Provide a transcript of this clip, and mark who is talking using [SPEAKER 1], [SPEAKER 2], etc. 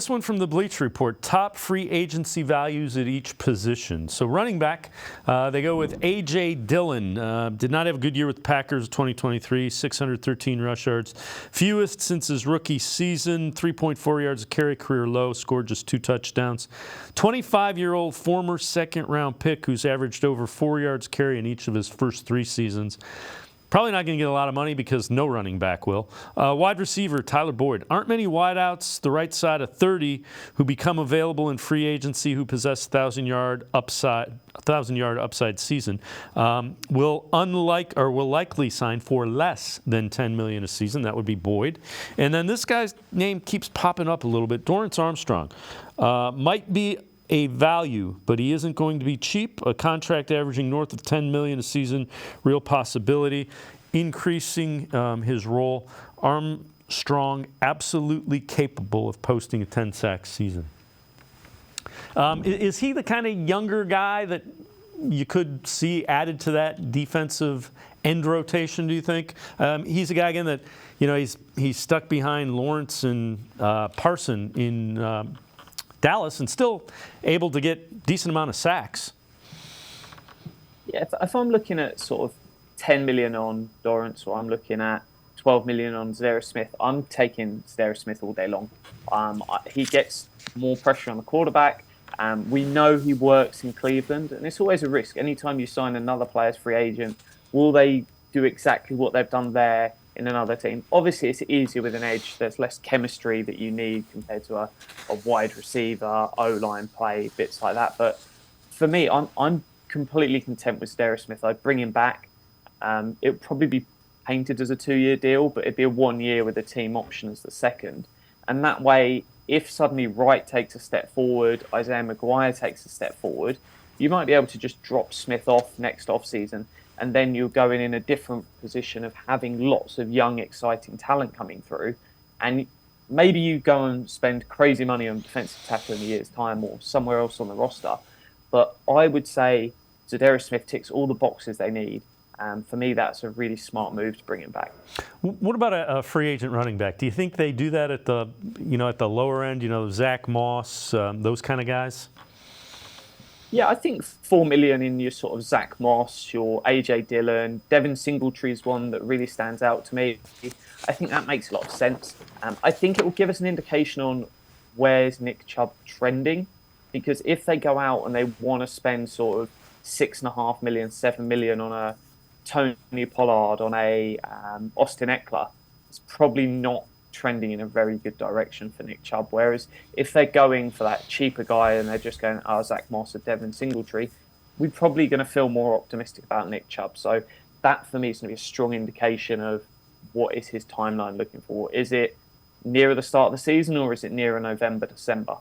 [SPEAKER 1] This one from the Bleach Report, top free agency values at each position. So running back, they go with A.J. Dillon. Did not have a good year with the Packers 2023, 613 rush yards. Fewest since his rookie season, 3.4 yards a carry, career low, scored just 2 touchdowns. 25-year-old former second-round pick who's averaged over 4 yards carry in each of his first 3 seasons. Probably not going to get a lot of money because no running back will. Wide receiver, Tyler Boyd. Aren't many wideouts, the right side of 30, who become available in free agency who possess 1,000-yard upside season. Will likely sign for less than $10 million a season. That would be Boyd. And then this guy's name keeps popping up a little bit. Dorrance Armstrong might be a value, but he isn't going to be cheap. A contract averaging north of $10 million a season, real possibility. Increasing his role. Armstrong absolutely capable of posting a 10-sack season. Is he the kind of younger guy that you could see added to that defensive end rotation, do you think? He's a guy, again, that, you know, he's stuck behind Lawrence and Parson in Dallas and still able to get decent amount of sacks.
[SPEAKER 2] Yeah, if I'm looking at sort of 10 million on Dorrance, or I'm looking at 12 million on Zadarius Smith, I'm taking Zadarius Smith all day long. He gets more pressure on the quarterback. We know he works in Cleveland, and it's always a risk. Anytime you sign another player's free agent, will they do exactly what they've done there in another team? Obviously, it's easier with an edge. There's less chemistry that you need compared to a wide receiver, O-line play, bits like that. But for me, I'm completely content with Zadarius Smith. I'd bring him back. It would probably be painted as a 2-year deal, but it'd be a 1 year with a team option as the second. And that way, if suddenly Wright takes a step forward, Isaiah McGuire takes a step forward, you might be able to just drop Smith off next offseason. And then you're going in a different position of having lots of young, exciting talent coming through. And maybe you go and spend crazy money on defensive tackle in a year's time or somewhere else on the roster. But I would say Zadarius Smith ticks all the boxes they need. For me, that's a really smart move to bring him back.
[SPEAKER 1] What about a free agent running back? Do you think they do that at the lower end? Zach Moss, those kind of guys?
[SPEAKER 2] Yeah, I think 4 million in your sort of Zach Moss, your A.J. Dillon, Devin Singletree one that really stands out to me. I think that makes a lot of sense. I think it will give us an indication on where's Nick Chubb trending, because if they go out and they want to spend sort of 6.5 million, 7 million on a Tony Pollard, on a Austin Eckler, it's probably not trending in a very good direction for Nick Chubb. Whereas if they're going for that cheaper guy and they're just going, Zach Moss or Devin Singletree, we're probably going to feel more optimistic about Nick Chubb. So that for me is going to be a strong indication of what is his timeline looking for. Is it nearer the start of the season, or is it nearer November, December?